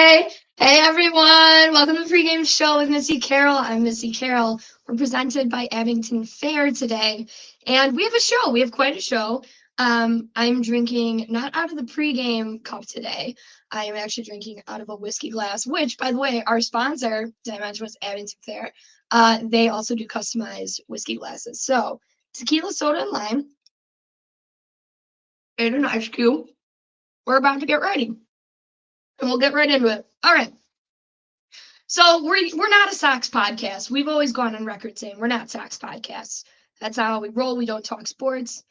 Hey everyone, welcome to the Pregame Show with Missy Carroll. I'm Missy Carroll. We're presented by Abington Fair today, and we have a show. We have quite a show. I'm drinking not out of the pregame cup today. I am actually drinking out of a whiskey glass, which, by the way, our sponsor, did I mention, was Abington Fair. They also do customized whiskey glasses. So, tequila, soda, and lime, and an ice cube. We're about to get ready, and we'll get right into it. All right. So we're not a Sox podcast. We've always gone on record saying we're not Sox podcasts. That's how we roll. We don't talk sports.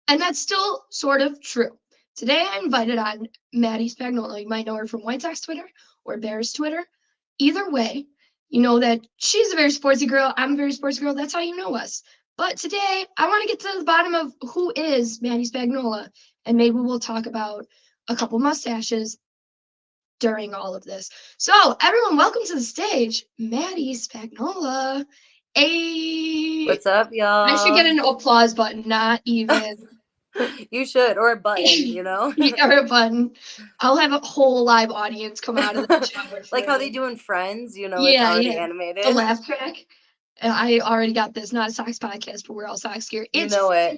And that's still sort of true. Today I invited on Maddie Spagnola. You might know her from White Sox Twitter or Bears Twitter. Either way, you know that she's a very sportsy girl. I'm a very sportsy girl. That's how you know us. But today I want to get to the bottom of who is Maddie Spagnola. And maybe we'll talk about a couple mustaches during all of this. So, everyone, welcome to the stage, Maddie Spagnola. What's up, I should y'all? get an applause button, not even You should, or a button, or a button. I'll have a whole live audience come out of the shower for like how they it. do in Friends, it's Yeah, already yeah. The animated. laugh track. I already got this. Not a Sox podcast, but we're all Sox gear. You know it.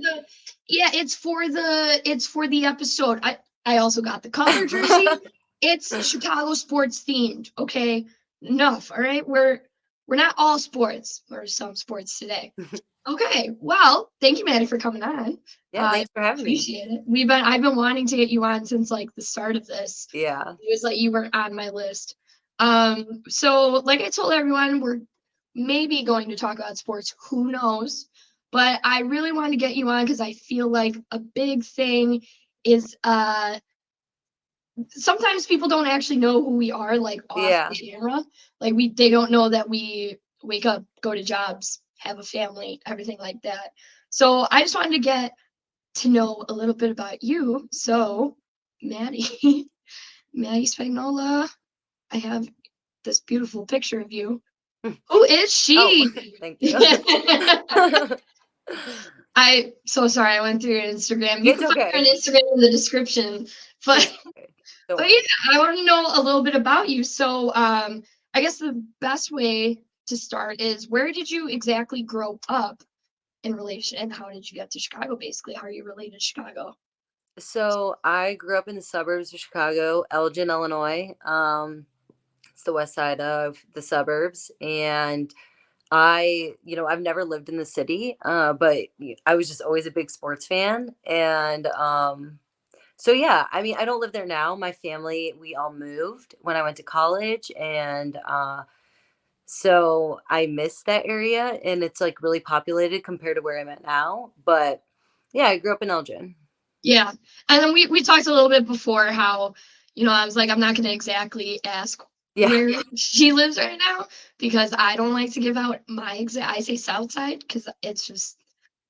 It's for the episode. I also got the color jersey. It's Chicago sports themed. Okay, enough. All right, we're not all sports. We're some sports today. Okay, well, thank you, Maddie, for coming on. Yeah, I thanks for having me. appreciate it. I've been wanting to get you on since like the start of this. Yeah. It was like you were on my list. So like I told everyone, we're maybe going to talk about sports. Who knows? But I really wanted to get you on because I feel like a big thing is sometimes people don't actually know who we are, like off Yeah. the camera. Like they don't know that we wake up, go to jobs, have a family, everything like that. So I just wanted to get to know a little bit about you. So, Maddie, Maddie Spagnola, I have this beautiful picture of you. Who is Oh, she? thank you. I so sorry I went through your Instagram. You It's can find her on okay. Instagram in the description. But It's okay. Don't but worry. yeah, I want to know a little bit about you. So I guess the best way to start is where did you exactly grow up in relation and how did you get to Chicago basically? How are you related to Chicago? So I grew up in the suburbs of Chicago, Elgin, Illinois. It's the west side of the suburbs, and I've never lived in the city, but I was just always a big sports fan. And so, yeah, I mean, I don't live there now. My family, we all moved when I went to college. And so I miss that area. And it's like really populated compared to where I'm at now. But yeah, I grew up in Elgin. Yeah. And then we talked a little bit before how, I was like, I'm not going to exactly ask Yeah. where she lives right now because I don't like to give out my exact, I say South Side because it's just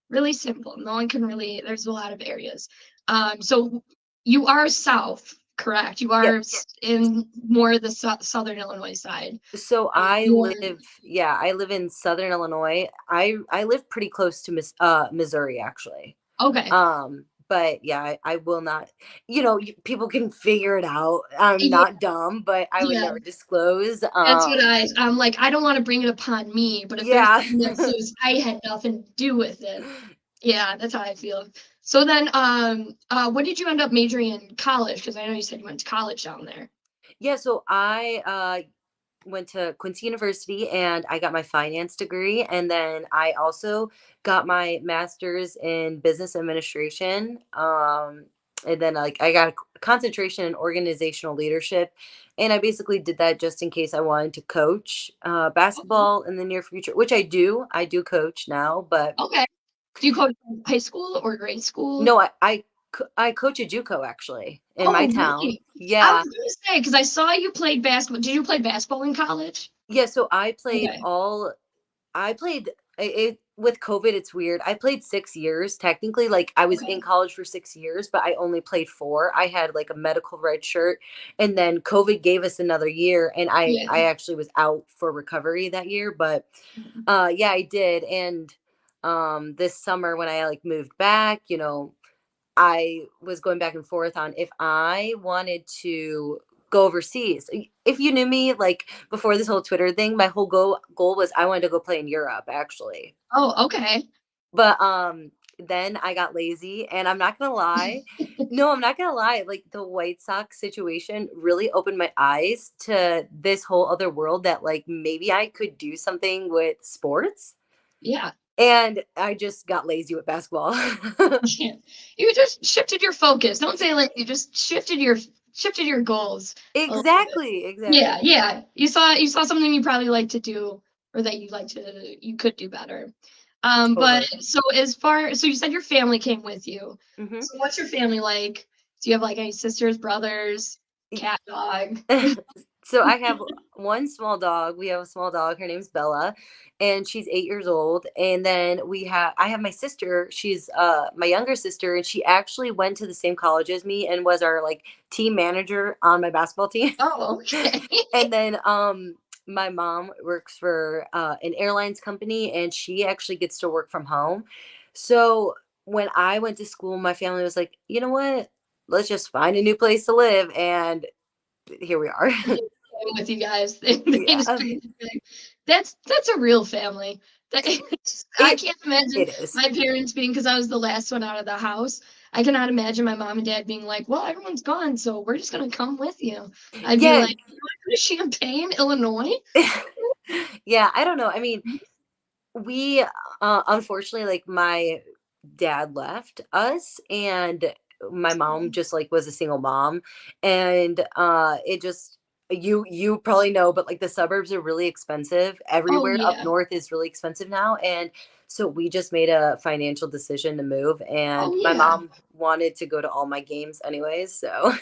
really simple. No one can really, there's a lot of areas. So you are South, correct? You Yeah. are in more the Southern Illinois side. So You're, I live in Southern Illinois. I live pretty close to Missouri, actually. okay. But yeah, I will not, people can figure it out. I'm Yeah. not dumb, but I would Yeah. never disclose. That's what I'm like, I don't want to bring it upon me, but if there's Yeah. something that says I had nothing to do with it. Yeah, that's how I feel. So then, what did you end up majoring in college? Because I know you said you went to college down there. Yeah, so I went to Quincy University and I got my finance degree. And then I also got my master's in business administration. And then like I got a concentration in organizational leadership. And I basically did that just in case I wanted to coach basketball in the near future, which I do. I do coach now, but Okay. Do you coach high school or grade school? no, I coach a JUCO actually in my Oh, town. really? I was Yeah. gonna say because I saw you played basketball. Did you play basketball in college? Yeah, so Okay. I played it with COVID. It's weird. I played 6 years technically. Like I was in Okay. college for 6 years, but I only played four. I had like a medical red shirt, and then COVID gave us another year, and Yeah. I actually was out for recovery that year. But yeah, I did. And this summer when I like moved back, I was going back and forth on if I wanted to go overseas. If you knew me like before this whole Twitter thing, my whole goal was I wanted to go play in Europe actually. Oh, okay. But then I got lazy, and I'm not gonna lie. No, I'm not gonna lie. Like the White Sox situation really opened my eyes to this whole other world that like maybe I could do something with sports. Yeah. And I just got lazy with basketball. Yeah. You just shifted your focus. Don't say like you just shifted your goals a little bit. Exactly, Yeah, exactly. yeah. You saw something you probably like to do or that you could do better. But Totally. so you said your family came with you. Hmm. So what's your family like? Do you have like any sisters, brothers, cat, dog? So I have one small dog. We have a small dog. Her name's Bella, and she's 8 years old. And then I have my sister. She's my younger sister, and she actually went to the same college as me and was our like team manager on my basketball team. Oh, okay. And then my mom works for an airlines company, and she actually gets to work from home. So when I went to school, my family was like, you know what? Let's just find a new place to live, and here we are. With you guys. They Yeah, just that's a real family. That, I it can't imagine it is. my parents being because I was the last one out of the house. I cannot imagine my mom and dad being like, "Well, everyone's gone, so we're just gonna come with you." I'd be Yeah. like, "You want to go to Champaign, Illinois?" Yeah, I don't know. I mean, we unfortunately, like, my dad left us, and my mom just like was a single mom, and it just, you probably know, but like the suburbs are really expensive Oh everywhere. Up yeah. north is really expensive now, and so we just made a financial decision to move, Oh and my yeah. mom wanted to go to all my games anyways, so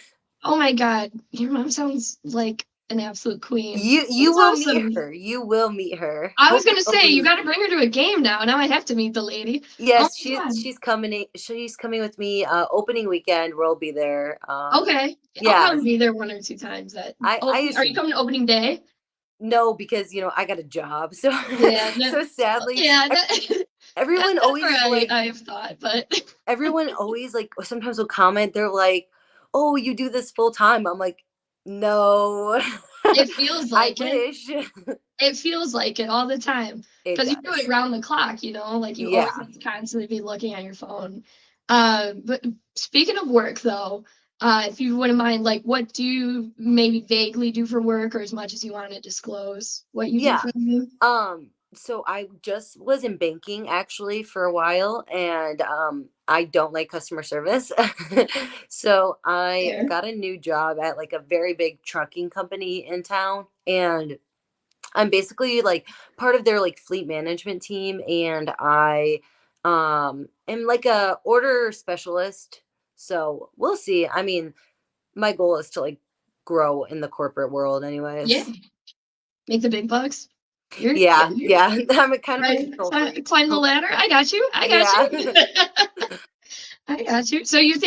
Oh my God. Your mom sounds like an absolute queen. you That's will meet awesome. her. You will meet her. I was Hopefully, gonna say hopefully you you. got to bring her to a game now. Now I have to meet the lady. Oh Yes, my God. she's coming with me opening weekend. We'll be there. Okay. I'll Yeah, probably be there one or two times at I opening. Are you assume coming to opening day? no, because I got a job. So Yeah, so sadly yeah, everyone that's always where is like I've thought, but everyone always like sometimes will comment, they're like, "Oh, you do this full time." I'm like, "No." it feels I like it. wish. It feels like it all the time It because you do it does. round the clock, like you always Yeah. have to constantly be looking at your phone. But speaking of work, though, if you wouldn't mind, like, what do you maybe vaguely do for work, or as much as you want to disclose what you do Yeah. for me? So I just was in banking actually for a while, and I don't like customer service. So I There. got a new job at like a very big trucking company in town, and I'm basically like part of their like fleet management team, and I am like a order specialist. So we'll see. I mean, my goal is to like grow in the corporate world Yeah, anyways. make the big bucks. Yeah, Yeah, you're yeah. good. I'm a kind of a Right, control freak. climb the ladder. I got you. I got Yeah. you. I got you. So do you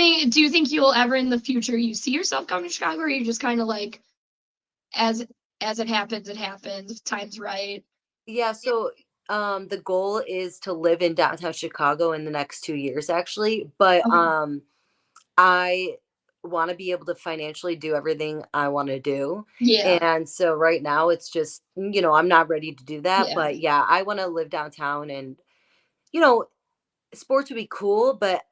think you'll ever in the future you see yourself coming to Chicago, or are you just kind of like as as it happens, it happens. If time's right. Yeah, so the goal is to live in downtown Chicago in the next 2 years actually, but Okay. I want to be able to financially do everything I want to do. Yeah. And so right now it's just, I'm not ready to do that, Yeah. but yeah, I want to live downtown, and you know, sports would be cool, but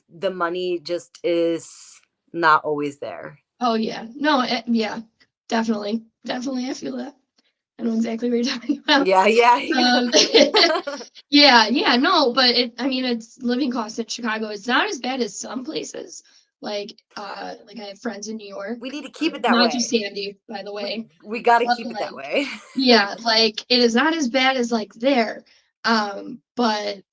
the money just is not always there. Oh yeah. No. Yeah. Definitely. Definitely. I feel that. I know exactly what you're talking about. Yeah, yeah, Um, yeah. yeah. Yeah. No. But I mean, it's living costs in Chicago. It's not as bad as some places. Like I have friends in New We York. need to keep it that Not just way. Sandy, by the We way. we got to But keep it that like, way. yeah, like it is not as bad as like there. But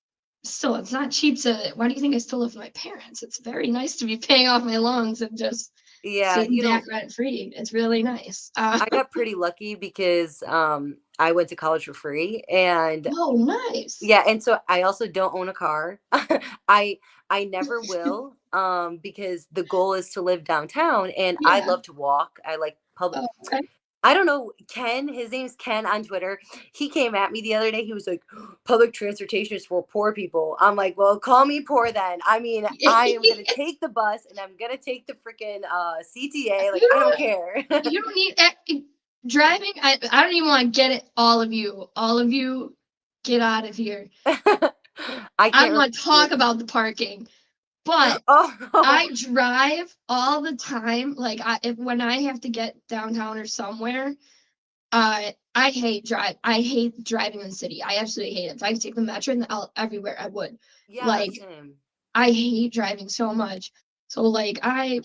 still, it's not cheap to. Why do you think I still live with my parents? It's very nice to be paying off my loans and just Yeah, sitting back rent free. It's really nice. I got pretty lucky because I went to college for free, and Oh, nice. yeah, and so I also don't own a car. I I never will, because the goal is to live downtown, and I Yeah. love to walk. I like public Oh, okay. I don't know, Ken, his name's Ken on Twitter. He came at me the other day. He was like, public transportation is for poor people. I'm like, well, call me poor then. I mean, I am going to take the bus and I'm going to take the freaking CTA. Like, You I don't don't, care. you don't need driving. I don't even want to get it. All of you, get out of here. I I can't don't want to relate. talk about the parking, but Oh, I drive all the time. Like when I have to get downtown or somewhere, I hate driving in the city. I absolutely hate it. If I could take the metro and everywhere, I would. yeah, Like same. I hate driving so much. So like I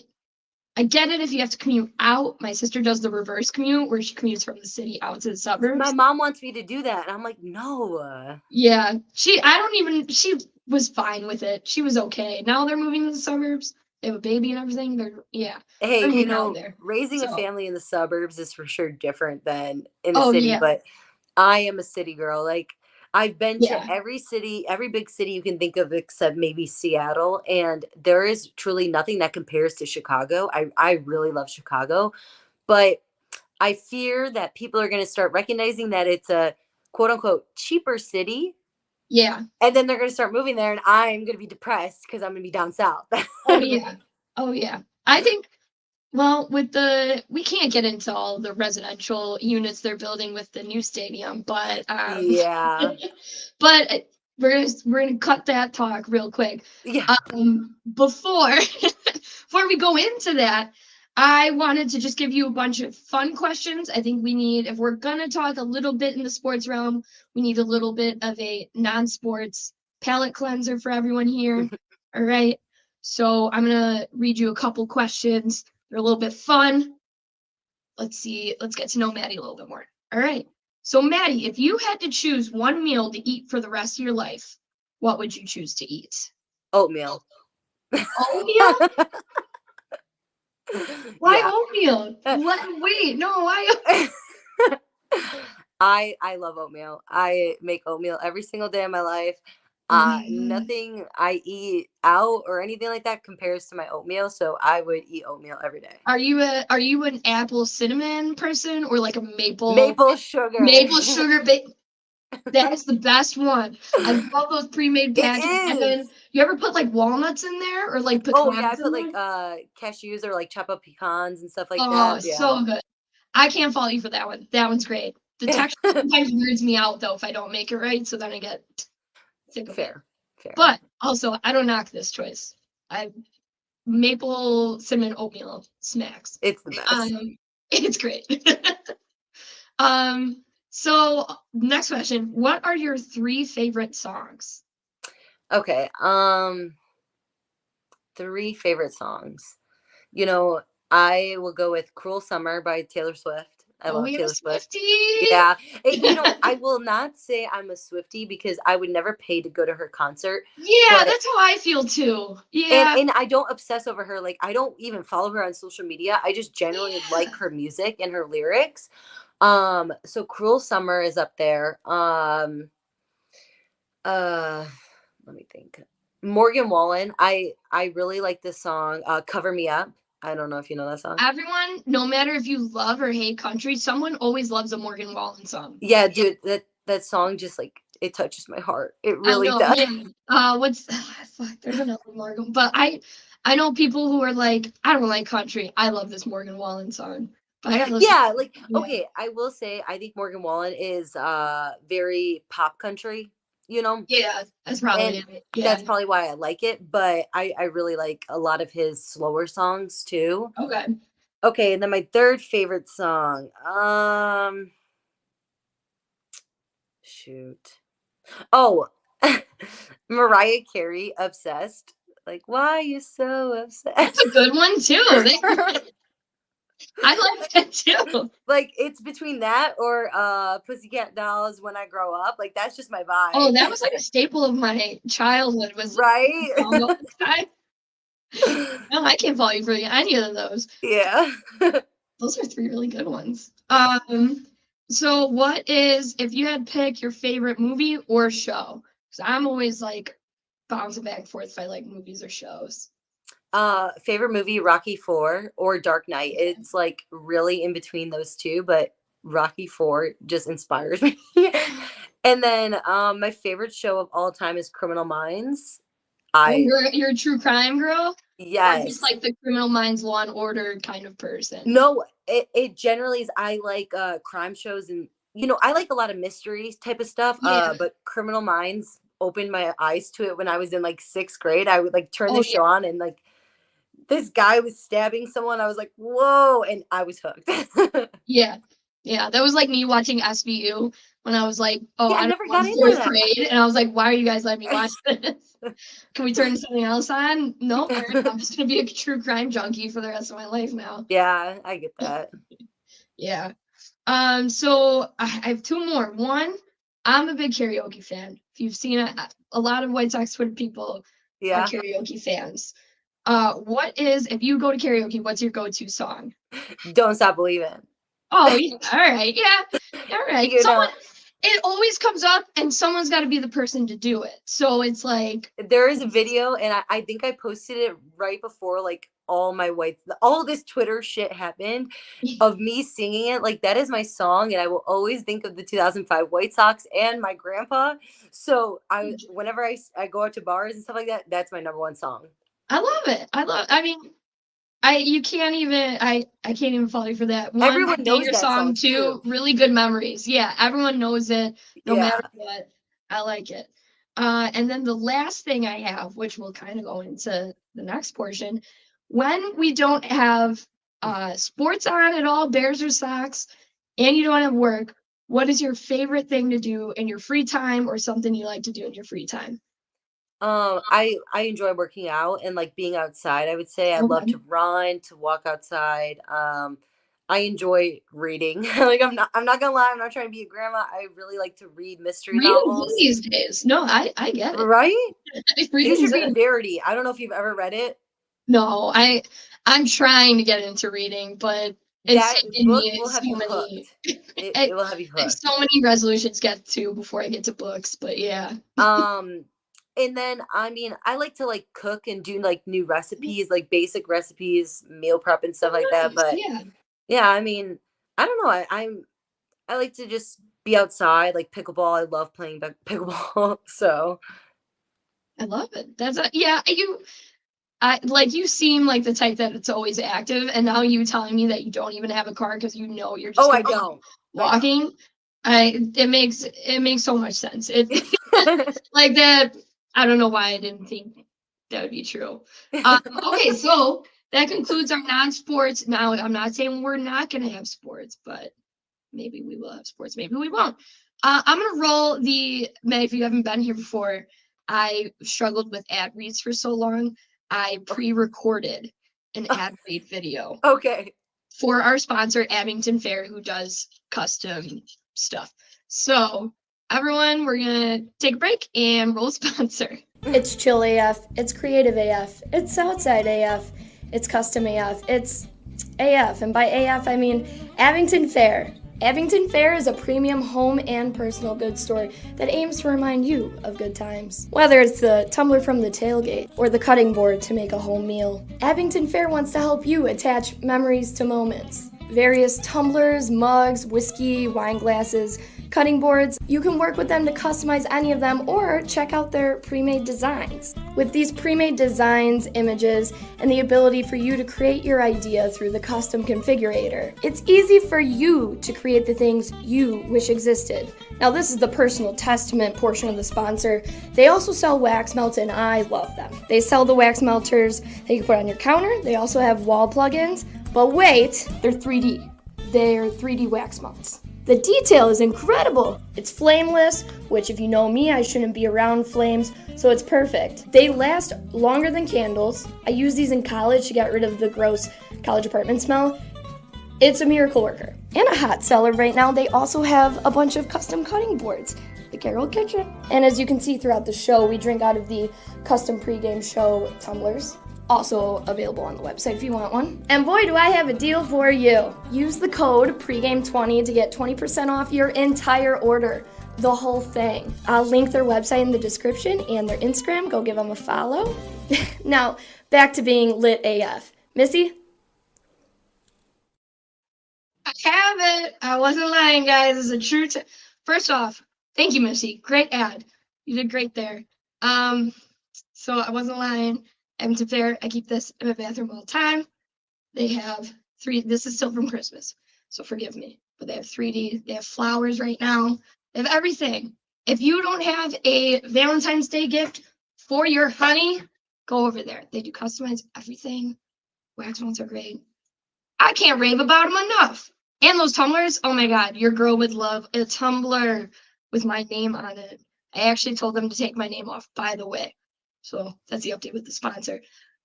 get it if you have to commute out. My sister does the reverse commute where she commutes from the city out to the My suburbs. mom wants me to do that. And I'm like, no. Yeah, she was fine with it. She was okay. Now they're moving to the suburbs. They have a baby and everything. Hey, They're moving out there. raising a So, family in the suburbs is for sure different than in the oh city, yeah, but I am a city girl. Like, I've been to yeah, every city, every big city you can think of except maybe Seattle, and there is truly nothing that compares to Chicago. I really love Chicago, but I fear that people are going to start recognizing that it's a quote unquote cheaper city, yeah. and then they're going to start moving there, and I'm going to be depressed because I'm going to be down south. Oh yeah, oh yeah. I think. Well, we can't get into all the residential units they're building with the new stadium, but Yeah. but we're gonna cut that talk real quick. Yeah. Before before we go into that, I wanted to just give you a bunch of fun questions. I think we need, if we're gonna talk a little bit in the sports realm, we need a little bit of a non-sports palate cleanser for everyone here. All right. So I'm gonna read you a couple questions. They're a little bit fun. Let's see. Let's get to know Maddie a little bit more. All right. So Maddie, if you had to choose one meal to eat for the rest of your life, what would you choose to eat? Oatmeal. Oatmeal? Why Yeah. oatmeal? Wait, no, why? I love oatmeal. I make oatmeal every single day of my life. Oh my god. Nothing I eat out or anything like that compares to my oatmeal, so I would eat oatmeal every day. Are you an apple cinnamon person or like a Maple sugar. maple sugar that is the best one. I love those pre-made It packets. And then is. you ever put like walnuts in there or like Oh yeah, I pecans put in like there? cashews or like chop up pecans and stuff like Oh, that. Yeah. so good. I can't fault you for that one. That one's great. The texture sometimes weirds me out though if I don't make it right, so then I get sick of it. Fair. Fair. But also, I don't knock this choice. I maple cinnamon oatmeal smacks. It's the best. It's great. So next question. What are your three favorite songs? Okay. Three favorite songs. You know, I will go with Cruel Summer by Taylor Swift. I Oh, love we have a Taylor Swift. Swiftie. Yeah. I will not say I'm a Swiftie because I would never pay to go to her concert, Yeah, but that's how I feel too. and Yeah. and I don't obsess over her. Like, I don't even follow her on social media. I just generally like Yeah. her music and her lyrics. So Cruel Summer is up there. Uh Let me think. Morgan Wallen. I really like this song, Cover Me Up. I don't know if you know that song. Everyone, no matter if you love or hate country, someone always loves a Morgan Wallen song. Yeah, dude, that song just like it touches my heart. It I really know, does. man. Fuck, there's another Morgan, but I know people who are like, I don't like country. I love this Morgan Wallen song, but I gotta listen. Yeah, like Yeah, okay, I will say I think Morgan Wallen is very pop country, you know, yeah, that's probably and it. that's Yeah. probably why I like it, but I really like a lot of his slower songs too. Okay. Okay, and then my third favorite song. Shoot. Oh, Mariah Carey, Obsessed. Like, why you so That's obsessed? a good one too. I like that too. Like, it's between that or Pussycat Dolls When I Grow Up. Like, that's just my Oh, vibe. that was like a staple of my childhood. Was Right? almost no, I can't follow you for any of those. Yeah. Those are three really good ones. So what is, if you had to pick your favorite movie or show? Because I'm always like bouncing back and forth if I like movies or shows. Favorite movie, Rocky 4 or Dark Knight. It's like really in between those two, but Rocky 4 just inspires me. And then my favorite show of all time is Criminal Minds. Oh, I you're a true crime girl? Or just Yes. like the Criminal Minds Law and Order kind of person? No, it generally is. I like crime shows, and I like a lot of mysteries type of stuff. Yeah. But Criminal Minds opened my eyes to it when I was in like 6th grade. I would like turn Oh the yeah. show on, and like this guy was stabbing someone. I was like, whoa, and I was hooked. Yeah. Yeah. That was like me watching SVU when I was like, Yeah, I I don't never know, got in into 4th grade. And I was like, why are you guys letting me watch this? Can we turn something else on? No, I'm just gonna be a true crime junkie for the rest of my life now. Yeah, I get that. Yeah. So I have two more. One, I'm a big karaoke fan. If you've seen it, a lot of White Sox Twitter people are Yeah. karaoke fans. If you go to karaoke, what's your go-to song? Don't Stop Believing. Oh yeah, all right, yeah, all right. You know, It always comes up, and someone's got to be the person to do it. So it's like there is a video, and I think I posted it right before like all this Twitter shit happened of me singing it. Like that is my song, and I will always think of the 2005 White Sox and my grandpa. So whenever I go out to bars and stuff like that, that's my number one song. I love it. I mean, I can't even follow you for that. One, Everyone knows banger that song. song Two, too. really good memories. Yeah, everyone knows it, no matter Yeah. what. I like it. And then the last thing I have, which will kind of go into the next portion, when we don't have sports on at all, Bears or Sox, and you don't have work, what is your favorite thing to do in your free time, or something you like to do in your free time? I enjoy working out and like being outside. I would say I love Okay. to run, to walk outside. I enjoy reading. Like I'm not gonna lie, I'm not trying to be a grandma. I really like to read mystery Reading's in novels. these days. No, I get it. Right? You Reading's should read in. Verity. I don't know if you've ever read it. No, I'm trying to get into reading, but it's That taken book me will have so you many hooked. It I, will have you I have hooked. so many resolutions to get to before I get to books, but yeah. Um, and then I mean, I like to like cook and do like new recipes, like basic recipes, meal prep and stuff Oh, like that. nice. But Yeah, yeah, I mean, I don't know. I like to just be outside, like pickleball. I love playing pickleball. So I love it. Yeah, I like you seem like the type that it's always active, and now you telling me that you don't even have a car because you know you're just oh, gonna I be don't. I don't. walking. It makes so much sense. It like that. I don't know why I didn't think that would be true. Okay, so that concludes our non-sports. Now, I'm not saying we're not going to have sports, but maybe we will have sports. Maybe we won't. I'm going to roll Matt, if you haven't been here before, I struggled with ad reads for so long. I pre-recorded an ad read video Okay. for our sponsor, Abington Fair, who does custom stuff. So, everyone, we're going to take a break and roll sponsor. It's chill AF, it's creative AF, it's Southside AF, it's custom AF, it's AF, and by AF I mean Abington Fair. Abington Fair is a premium home and personal goods store that aims to remind you of good times. Whether it's the tumbler from the tailgate or the cutting board to make a home meal, Abington Fair wants to help you attach memories to moments. Various tumblers, mugs, whiskey, wine glasses, cutting boards, you can work with them to customize any of them or check out their pre-made designs. With these pre-made designs, images, and the ability for you to create your idea through the custom configurator, it's easy for you to create the things you wish existed. Now this is the personal testament portion of the sponsor. They also sell wax melts and I love them. They sell the wax melters that you can put on your counter. They also have wall plugins, but wait, they're 3D. They're 3D wax melts. The detail is incredible. It's flameless, which if you know me, I shouldn't be around flames, so it's perfect. They last longer than candles. I used these in college to get rid of the gross college apartment smell. It's a miracle worker. And a hot seller right now, they also have a bunch of custom cutting boards. The Carol Kitchen. And as you can see throughout the show, we drink out of the custom pregame show tumblers. Also available on the website if you want one. And boy, do I have a deal for you. Use the code pregame20 to get 20% off your entire order. The whole thing. I'll link their website in the description and their Instagram. Go give them a follow. Now, back to being lit AF. Missy? I have it. I wasn't lying, guys. It's a true. First off, thank you, Missy. Great ad. You did great there. So I wasn't lying. Abington Fair. I keep this in my bathroom all the time. They have 3. This is still from Christmas, so forgive me. But they have 3D. They have flowers right now. They have everything. If you don't have a Valentine's Day gift for your honey, go over there. They do customize everything. Wax ones are great. I can't rave about them enough. And those tumblers, oh my God, your girl would love a tumbler with my name on it. I actually told them to take my name off, by the way. So that's the update with the sponsor.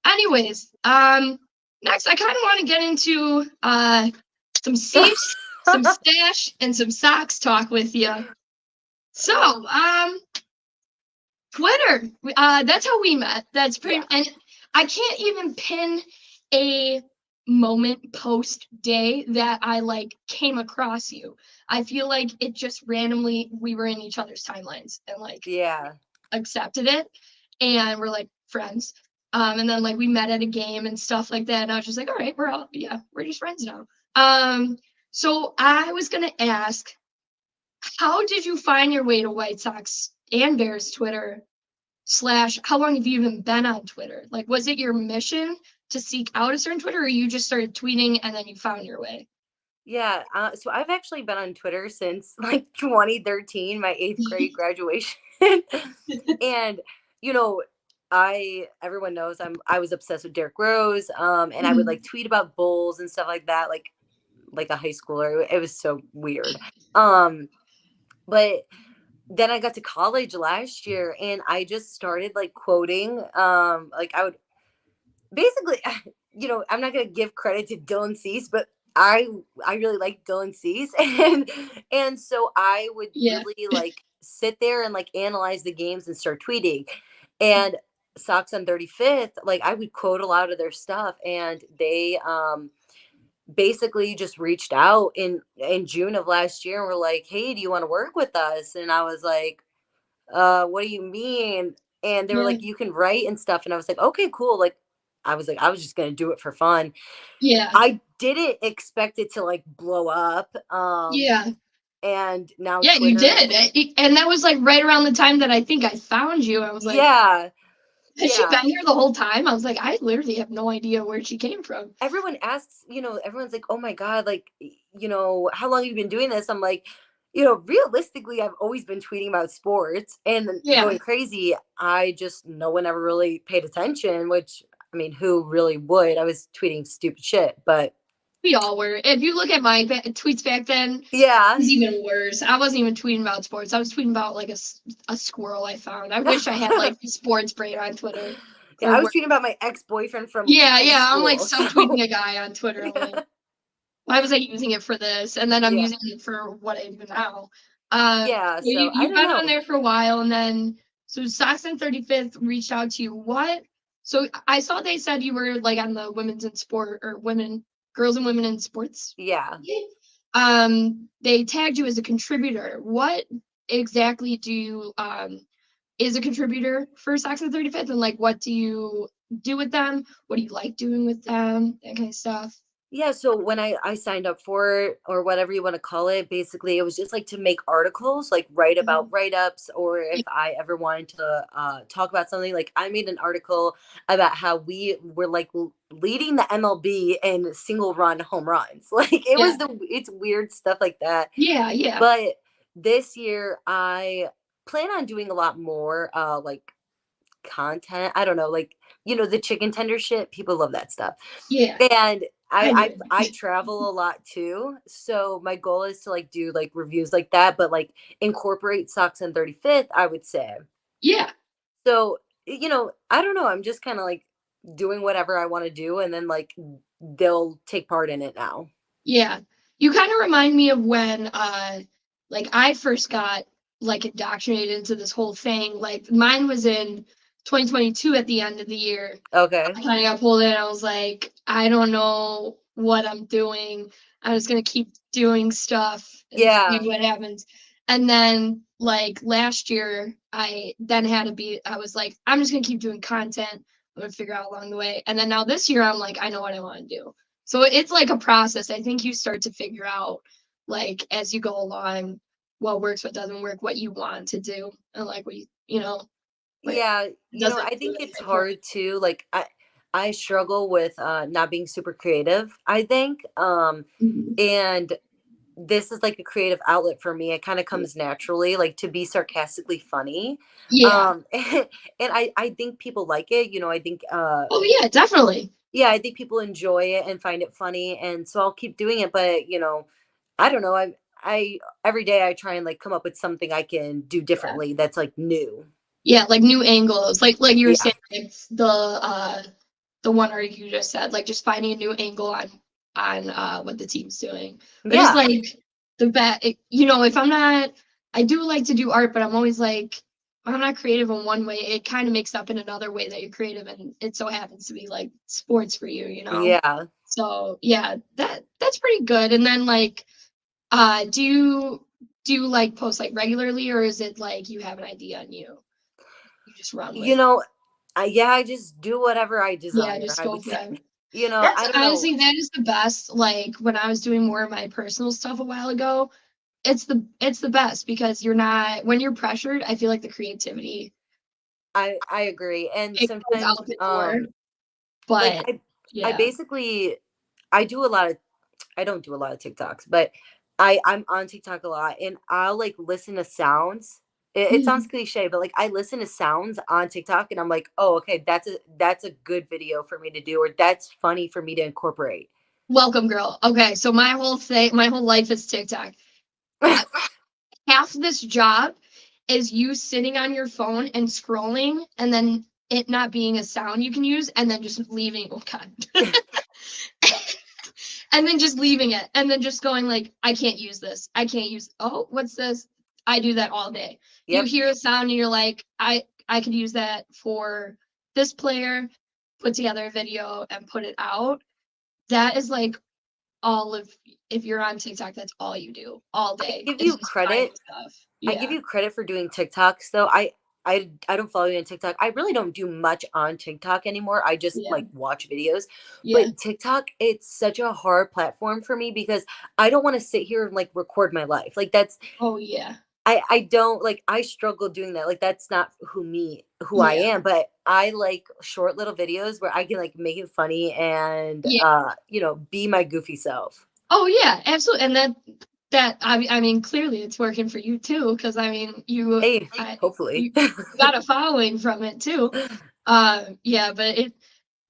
Anyways, next I kind of want to get into some Chiefs, some stash, and some socks talk with you. So, Twitter, that's how we met. That's pretty, and I can't even pin a moment post day that I like came across you. I feel like it just randomly, we were in each other's timelines and like accepted it, and we're like friends. And then like we met at a game and stuff like that, and I was just like, all right, we're just friends now. So I was gonna ask, how did you find your way to White Sox and Bears Twitter? / how long have you even been on Twitter? Like, was it your mission to seek out a certain Twitter, or you just started tweeting and then you found your way? Yeah, so I've actually been on Twitter since like 2013, my 8th grade graduation. And you know, everyone knows I was obsessed with Derrick Rose, and I would like tweet about Bulls and stuff like that, like a high schooler. It was so weird. But then I got to college last year, and I just started like quoting. Like I would basically, I'm not gonna give credit to Dylan Cease, but I really like Dylan Cease, and so I would really like sit there and like analyze the games and start tweeting. And Sox on 35th, like I would quote a lot of their stuff, and they basically just reached out in June of last year and were like, "Hey, do you want to work with us?" And I was like, what do you mean? And they were like, "You can write and stuff." And I was like, "Okay, cool." Like I was just gonna do it for fun. Yeah. I didn't expect it to like blow up. Yeah. And now Yeah, Twitter, you did. And that was like right around the time that I think I found you. I was like, has she been here the whole time? I was like, I literally have no idea where she came from. Everyone asks, everyone's like, "Oh my God, like, how long have you been doing this?" I'm like, realistically, I've always been tweeting about sports and going crazy. No one ever really paid attention, which, I mean, who really would? I was tweeting stupid shit, but we all were. If you look at my tweets back then, it was even worse. I wasn't even tweeting about sports. I was tweeting about like a squirrel I found. I wish I had like the sports brain on Twitter. Yeah, I was tweeting about my ex-boyfriend from high school. I'm like tweeting a guy on Twitter. I'm like, why was I using it for this? And then I'm using it for what I do now. So you've been on there for a while, and then so Sox on 35th reached out to you. What? So I saw they said you were like on the women's in sport or girls and women in sports. Yeah. They tagged you as a contributor. What exactly do you is a contributor for Sox on 35th, and like what do you do with them? What do you like doing with them? That kind of stuff. Yeah, so when I signed up for it, or whatever you want to call it, basically it was just like to make articles, like write about write-ups, or if I ever wanted to talk about something, like I made an article about how we were like leading the MLB in single run home runs. Like it's weird stuff like that. Yeah. But this year I plan on doing a lot more like content. I don't know, like the chicken tender shit. People love that stuff. Yeah. And I travel a lot too. So my goal is to like do like reviews like that, but like incorporate Sox on 35th, I would say. Yeah. So, I don't know. I'm just kind of like doing whatever I want to do, and then like they'll take part in it now. Yeah. You kind of remind me of when like I first got like indoctrinated into this whole thing. Like mine was in 2022 at the end of the year. Okay. I kind of got pulled in. I was like, I don't know what I'm doing. I'm just going to keep doing stuff and see what happens. And then like last year, I was like, I'm just going to keep doing content I'm gonna figure out along the way. And then now this year I'm like, I know what I want to do. So it's like a process. I think you start to figure out like as you go along what works, what doesn't work, what you want to do, and like what you know, what Yeah, doesn't I do think it's anything for hard too. Like I struggle with not being super creative, I think. you. And this is like a creative outlet for me. It kind of Mhm. comes naturally, like to be sarcastically funny. Yeah. And I think people like it. I think Oh yeah, definitely. yeah, I think people enjoy it and find it funny, and so I'll keep doing it. But I don't know. I every day I try and like come up with something I can do Yeah. differently that's like new. Yeah, like new angles. Like you were Yeah, saying, like the one article you just said, like just finding a new angle on what the team's doing. Which is yeah, like the best. If I'm not, I do like to do art, but I'm always like, if I'm not creative in one way, it kind of makes up in another way that you're creative, and it so happens to be like sports for you. yeah. So yeah, that's pretty good. And then like, do you like post like regularly, or is it like you have an idea and you just run You with? know, I just do whatever I Yeah, desire, just I go would for say. it. I That's don't know. honestly, that is the best. Like when I was doing more of my personal stuff a while ago, it's the best because you're not when you're pressured, I feel like the creativity I agree. And it goes sometimes out the door. like But I yeah. basically I do a lot of I don't do a lot of TikToks, but I'm on TikTok a lot and I'll like listen to sounds. It sounds Mhm. cliche, but like I listen to sounds on TikTok and I'm like, oh, okay, that's a good video for me to do, or that's funny for me to incorporate. Welcome, girl. Okay, so my whole life is TikTok. Uh, Half this job is you sitting on your phone and scrolling, and then it not being a sound you can use, and then just leaving. Oh God. And then just leaving it and then just going like, I can't use this, I can't use, oh, what's this? I do that all day. You Yep. hear a sound and you're like, I could use that for this player, put together a video and put it out. That is like all of, if you're on TikTok, that's all you do all I day give is you just finding credit stuff. I give Yeah. you credit for doing TikToks though. I don't follow you on TikTok. I really don't do much on TikTok anymore. I just Yeah. like watch videos. Yeah. But TikTok, it's such a hard platform for me because I don't want to sit here and like record my life. Like that's Oh yeah. I don't like I struggle doing that. Like that's not who I Yeah. am, but I like short little videos where I can like make it funny and Yeah. be my goofy self. Oh yeah, absolutely. And I mean, clearly it's working for you too, because I mean, Hey, I, hopefully. you got a following from it too. Yeah, but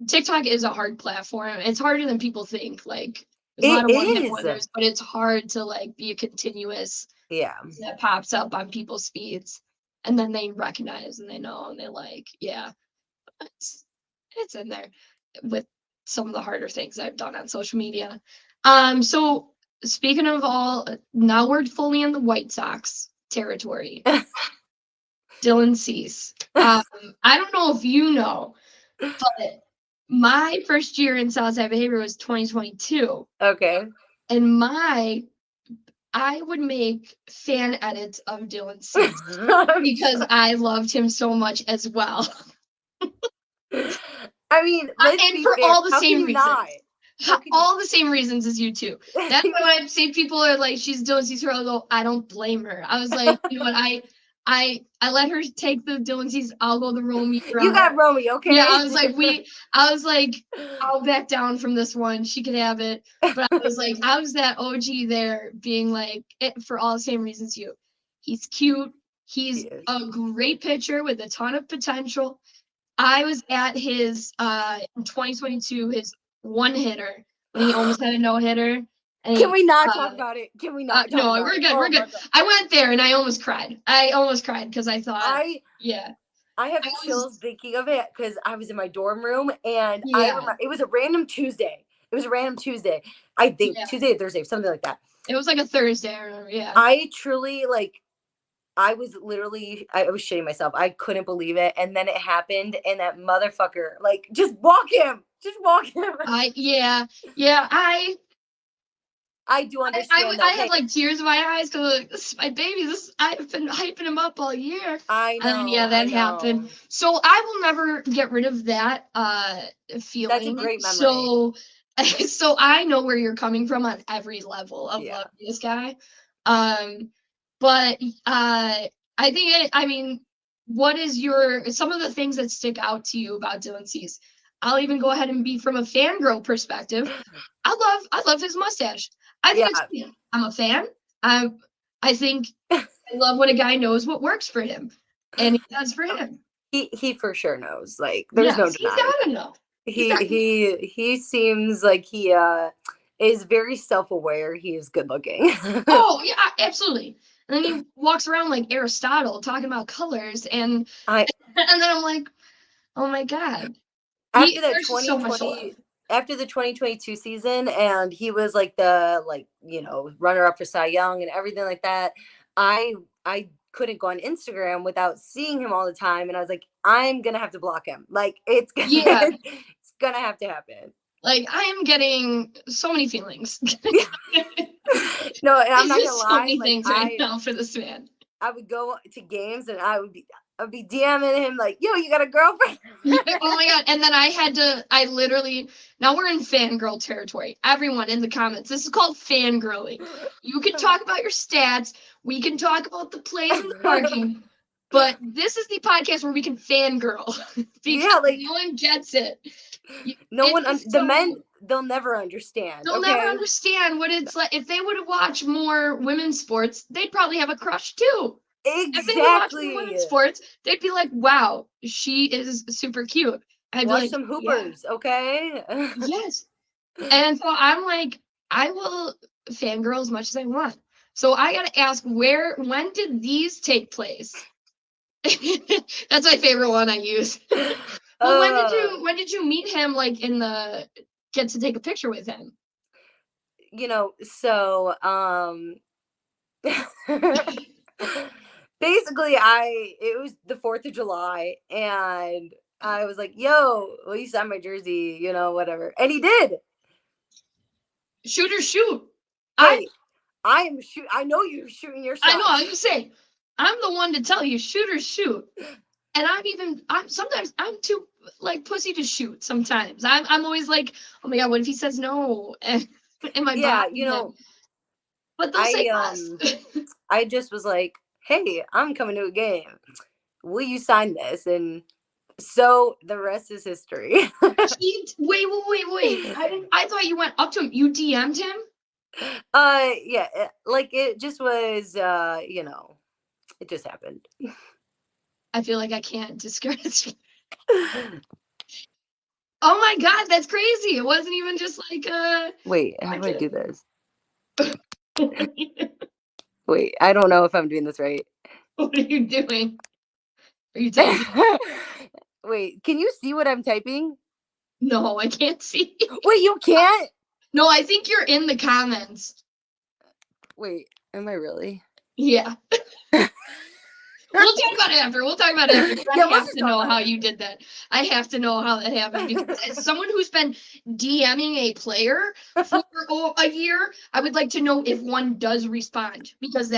TikTok is a hard platform. It's harder than people think. Like, there's a It lot of one-hit is. wonders, but it's hard to like be a continuous Yeah. that pops up on people's feeds, and then they recognize and they know and they like, yeah, it's it's in there with some of the harder things I've done on social media. So speaking of all, now we're fully in the White Sox territory. Dylan Cease. I don't know if you know, but my first year in Southside Behavior was 2022, Okay. and I would make fan edits of Dylan Cease I'm because I loved him so much as well. I mean, let's And be for fair. all the How can same you not? reasons. How can you? All the same reasons as you two. That's why when I say people are like, she's Dylan Cease girl, I go, I don't blame her. I was like, you know what, I let her take the Dylan Cease, I'll go the Romy You route. got Romy, Yeah, okay? I was like, I'll back down from this one. She could have it. But I was that OG there being like, for all the same reasons you. He's cute. He's Yes. a great pitcher with a ton of potential. I was at his in 2022 his one hitter when he almost had a no hitter, and Can he we not talk about it? Can we not talk no, about we're it? good, Oh we're my good. god. I went there and I almost cried. I almost cried because I thought, I yeah, I have I was, chills thinking of it because I was in my dorm room and I yeah, remember it was a random Tuesday. It was a random Tuesday. I think yeah. Tuesday or Thursday, something like that. It was like a Thursday, I remember. Yeah, I truly like I was shitting myself. I couldn't believe it. And then it happened and that motherfucker, like, just walk him. Just walk him. yeah, yeah. I do I understand had though. like tears in my eyes because this is my baby. I've been hyping him up all year. I And then, know. that happened. So I will never get rid of that feeling. That's a great memory. So I know where you're coming from on every level of Yeah. loving this guy. But I think I mean, what is some of the things that stick out to you about Dylan Cease? I'll even go ahead and be from a fangirl perspective. I love his mustache. I think it's cute. I'm a fan. I think I love when a guy knows what works for him, and he does for him. He for sure knows. Like, there's no denying. He's gotta know. He seems like he is very self-aware. He is good looking. Oh yeah, absolutely. And then he walks around like Aristotle talking about colors, and then I'm like, oh my god. After that There's just so much to love. after the 2022 season, and he was like the runner up for Cy Young and everything like that. I couldn't go on Instagram without seeing him all the time, and I was like, I'm gonna have to block him. Like, it's gonna have to happen. Like, I am getting so many feelings. No, and I'm not gonna lie. So many things right now for this man. I would go to games and I'd be DMing him like, yo, you got a girlfriend? Oh my god. And then I literally, now we're in fangirl territory. Everyone in the comments, this is called fangirling. You can talk about your stats. We can talk about the plays and the parking. But this is the podcast where we can fangirl. Because no one gets it. No one, the men, they'll never understand. They'll never understand what it's like. If they would have watched more women's sports, they'd probably have a crush too. Exactly. If they would watch more women's sports, they'd be like, wow, she is super cute. I'd watch be like, some hoopers, okay? Yes. And so I'm like, I will fangirl as much as I want. So I gotta ask, when did these take place? That's my favorite one I use. Well, when did you meet him, like, get to take a picture with him? So basically it was the 4th of July, and I was like, yo, will you sign my jersey, whatever. And he did. Shoot or shoot. Hey, I know you're shooting your shot. I know, I was gonna say, I'm the one to tell you, shoot or shoot. And sometimes I'm too like pussy to shoot sometimes. I'm always like, oh my god, what if he says no? And my body. But they'll say yes. I just was like, hey, I'm coming to a game. Will you sign this? And so the rest is history. Wait. I thought you went up to him. You DM'd him? Yeah, like it just was, it just happened. I feel like I can't discourage. Oh my god, that's crazy. It wasn't even just like wait, how do I do this? Wait, I don't know if I'm doing this right. What are you doing? Are you typing? Wait, can you see what I'm typing? No, I can't see. Wait, you can't? No, I think you're in the comments. Wait, am I really? Yeah. We'll talk about it after. I have to know how you did that. I have to know how that happened, because as someone who's been DMing a player for a year, I would like to know if one does respond, because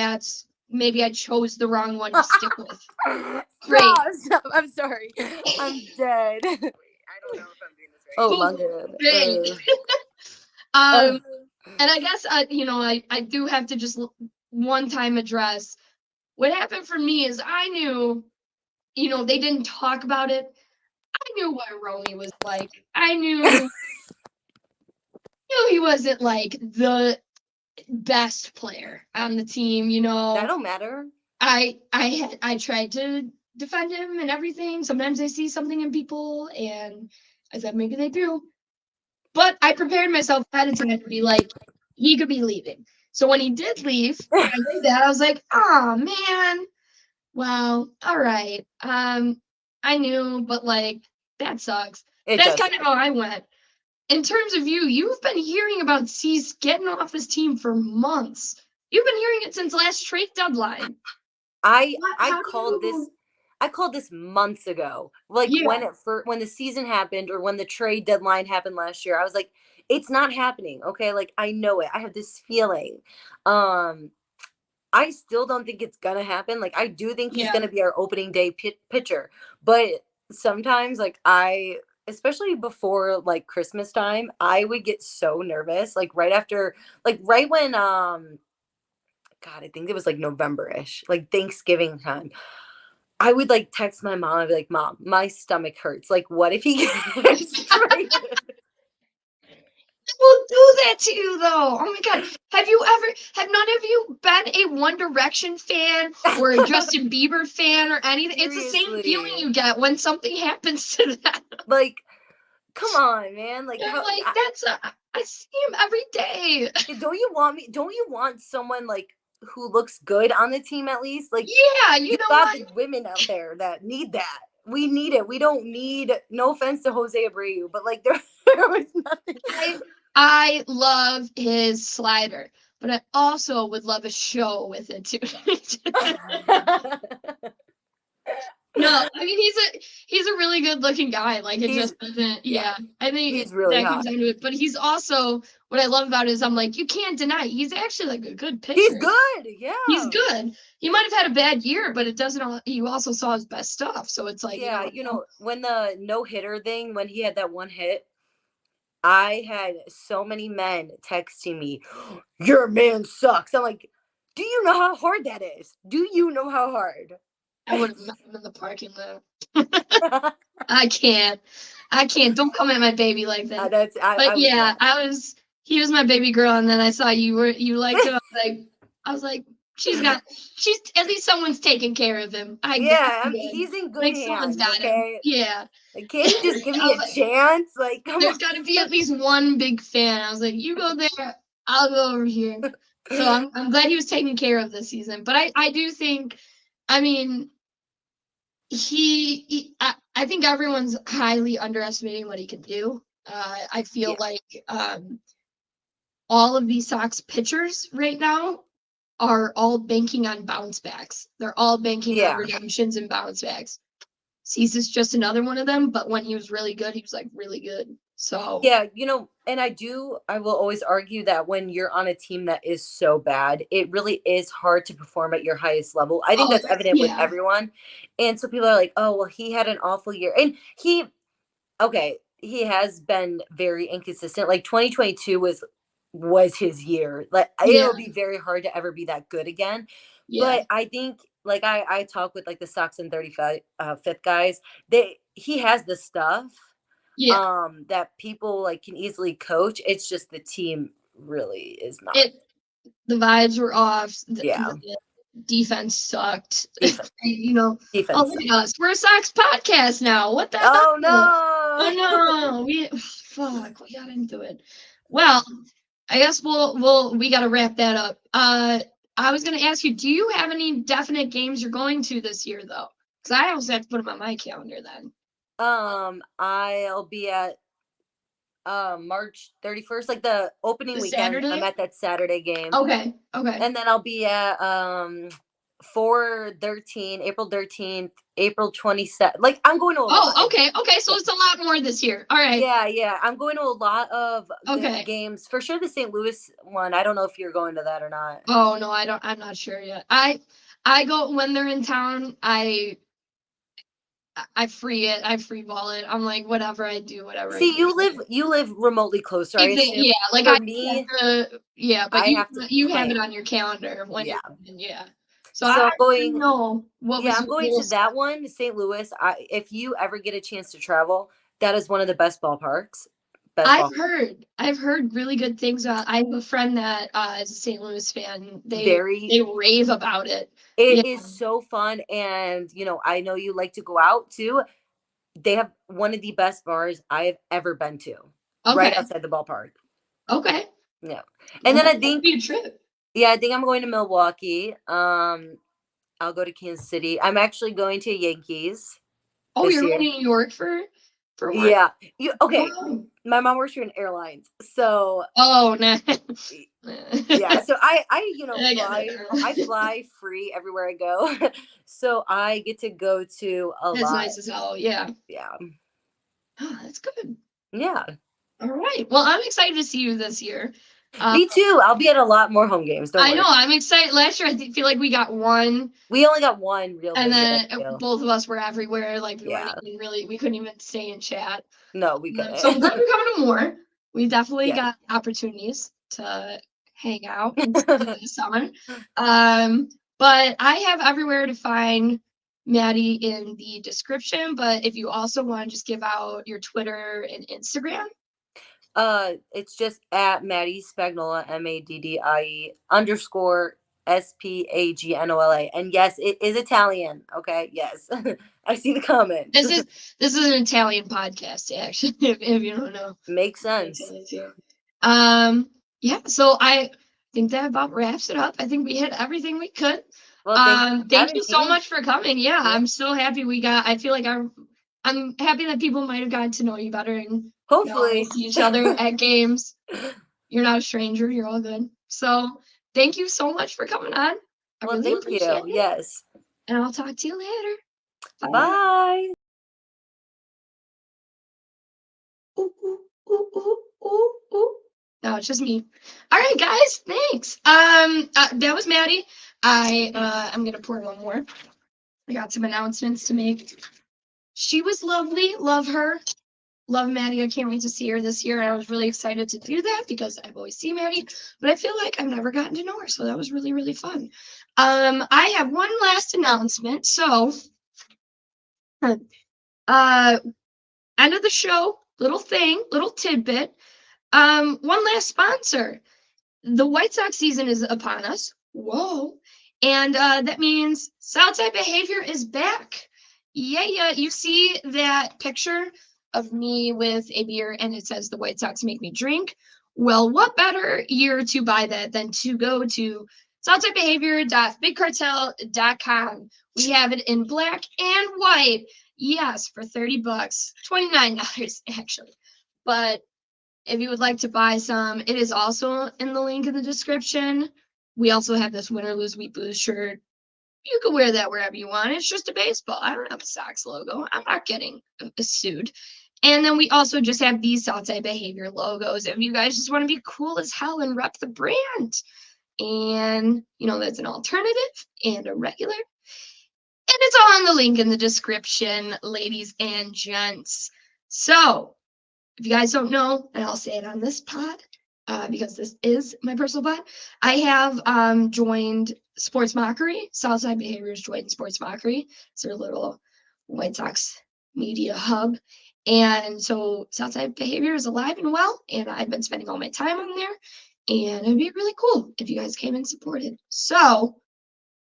maybe I chose the wrong one to stick with. Great. Stop. I'm sorry. I'm dead. Wait, I don't know if I'm doing this right. Oh my god. And I guess I do have to just one time address what happened for me. Is I knew, they didn't talk about it. I knew what Romy was like. I knew he wasn't like the best player on the team. That don't matter. I tried to defend him and everything. Sometimes I see something in people, and I said maybe they do. But I prepared myself ahead of time to be like, he could be leaving. So when he did leave, I did that. I was like, oh man, well, all right. I knew, but like, that sucks. That's kind of how I went. In terms of you've been hearing about Cease getting off his team for months. You've been hearing it since last trade deadline. I called this months ago. Like when the season happened, or when the trade deadline happened last year, I was like, It's not happening. Okay. Like, I know it. I have this feeling. I still don't think it's gonna happen. Like, I do think he's Yeah. gonna be our opening day pitcher, but sometimes, like, especially before like Christmas time, I would get so nervous. Like right after, like right when, God, I think it was like November-ish, like Thanksgiving time. I would like text my mom. I'd be like, "Mom, my stomach hurts. Like, what if he gets traded?" Will do that to you though. Oh my god. Have none of you been a One Direction fan or a Justin Bieber fan or anything? It's the same feeling Seriously, you get when something happens to them. like, come on, man. Like, I'm how? like, I see him every day. Don't you want me? Don't you want someone like who looks good on the team at least? Like, Yeah, you you know got what? the women out there that need that. We need it. We don't need. No offense to Jose Abreu, but like there was nothing. I love his slider, but I also would love a show with it too. No, I mean he's a really good looking guy. Like it he's just doesn't. Yeah, Yeah, I think he's really that comes hot. down to it. But he's also what I love about it is I'm like you can't deny he's actually like a good He's pitcher. good. Yeah. He's good. He might have had a bad year, but it doesn't. You also saw his best stuff, so it's like you Yeah, know. when the no hitter thing, when he had that one hit, I had so many men texting me, "Your man sucks." I'm like, "Do you know how hard that is? Do you know how hard?" I would have met him in the parking lot. I can't. Don't come at my baby like that. I But was yeah, mad. he was my baby girl, and then I saw you liked him. I was like, she's at least someone's taking care of him. I get Yeah, it. he's in good Like someone's hands. got him. Okay, Yeah. like, can't he just give I me was a like, chance? Like, come there's got to be on. at least one big fan. I was like, you go there, I'll go over here. So I'm glad he was taken care of this season. But I do think, I mean, I think everyone's highly underestimating what he can do. I feel Yeah, like all of these Sox pitchers right now are all banking on bounce backs. They're all banking on yeah. redemptions and bounce backs. Cease is just another one of them, but when he was really good, he was like really good. So Yeah, and I will always argue that when you're on a team that is so bad, it really is hard to perform at your highest level. I think oh that's evident with yeah, everyone. And so people are like, "Oh, well, he had an awful year." And okay, he has been very inconsistent. Like 2022 was his year. Like, yeah, it'll be very hard to ever be that good again. yeah, But I think, like, I talk with like the Sox and 35 fifth guys. He has the stuff yeah. that people like can easily coach. It's just the team really is not. It the vibes were off. Yeah, The defense sucked. defense Oh defense. look at us. We're a Sox podcast now. What the Oh hell? no. Oh no, we got into it. Well, I guess we gotta wrap that up. I was gonna ask you, do you have any definite games you're going to this year though? Because I also have to put them on my calendar then. I'll be at March 31st, like the opening The weekend. I'm Saturday? at that Saturday game. Okay, okay. And then I'll be at 4/13, April 13th, April 27th. Like, I'm going to a lot. Oh, okay, okay. So it's a lot more this year. All right. Yeah. I'm going to a lot of Okay. games. For sure the St. Louis one. I don't know if you're going to that or not. Oh no, I don't. I'm not sure yet. I go when they're in town. I free it. I free ball it. I'm like whatever I do, whatever I See, do. you live remotely closer, I assume. Yeah, like For I me, yeah, but I have to you have it plan. on your calendar when Yeah. yeah. So So I I'm going didn't know what Yeah, was I'm your going goal. to that one, St. Louis. If you ever get a chance to travel, that is one of the best ballparks. Best ball. I've heard really good things about. I have a friend that is a St. Louis fan. Very. They rave about it. Yeah, It is so fun, and I know you like to go out too. They have one of the best bars I've ever been to, right okay, outside the ballpark. okay. Yeah, and Well, then that would be a trip. I think I'm going to Milwaukee. I'll go to Kansas City. I'm actually going to Yankees Oh, this you're going year. to New York for work? Yeah. Okay. Wow. My mom works for an airlines, so Oh, no. yeah. So I I get fly. I it. fly free everywhere I go, so I get to go to a That's lot. nice as hell. Yeah. Yeah. Oh, that's good. Yeah. All right. Well, I'm excited to see you this year. Me too. I'll be at a lot lot more home games. Don't I worry. know. I'm excited. Last year, feel like we got one, We only got one real and visit. I then feel. both of us were everywhere. Like we weren't Yeah. even really, we couldn't even stay and chat. No, we So I'm couldn't. glad we're coming to more. We definitely Yes. got opportunities to hang out in the summer. But I have everywhere to find Maddie in the description. But if you also want to just give out your Twitter and Instagram. It's just at Maddie Spagnola, _SPAGNOLA. And yes, it is Italian. Okay, yes. I see the comment. This is an Italian podcast, actually, if you don't know. Makes sense. Yeah, so I think that about wraps it up. I think we hit everything we could. Well, Thank you so me. much for coming. Yeah, I'm so happy I feel like I'm happy that people might have gotten to know you better and Hopefully see each other at games. You're not a stranger. You're all good. So thank you so much for coming on. I Well, really thank appreciate you. it. Yes. And I'll talk to you later. Bye. Ooh, ooh, ooh, ooh, ooh, ooh. No, it's just me. All right, guys. Thanks. That was Maddie. I'm gonna pour one more. I got some announcements to make. She was lovely. Love her. Love Maddie. I can't wait to see her this year. I was really excited to do that because I've always seen Maddie, but I feel like I've never gotten to know her, so that was really, really fun. I have one last announcement. So, end of the show, little tidbit. One last sponsor. The White Sox season is upon us. Whoa. And that means Southside Behavior is back. Yeah. You see that picture of me with a beer and it says the White Sox make me drink? Well, what better year to buy that than to go to SouthsideBehavior.BigCartel.com. We have it in black and white. Yes, for $30, $29 actually. But if you would like to buy some, it is also in the link in the description. We also have this Win or Lose, We Booze shirt. You can wear that wherever you want. It's just a baseball. I don't have a Sox logo. I'm not getting sued. And then we also just have these Southside Behavior logos. If you guys just want to be cool as hell and rep the brand. And, that's an alternative and a regular. And it's all in the link in the description, ladies and gents. So, if you guys don't know, and I'll say it on this pod, because this is my personal pod, I have joined Sports Mockery. Southside Behaviors joined Sports Mockery. It's their little White Sox media hub. And so Southside Behavior is alive and well, and I've been spending all my time on there. And it'd be really cool if you guys came and supported. So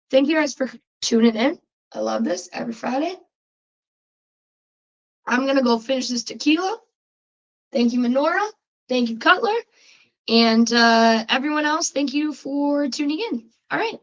thank you guys for tuning in. I love this every Friday. I'm going to go finish this tequila. Thank you, Menorah. Thank you, Cutler. And everyone else, thank you for tuning in. All right.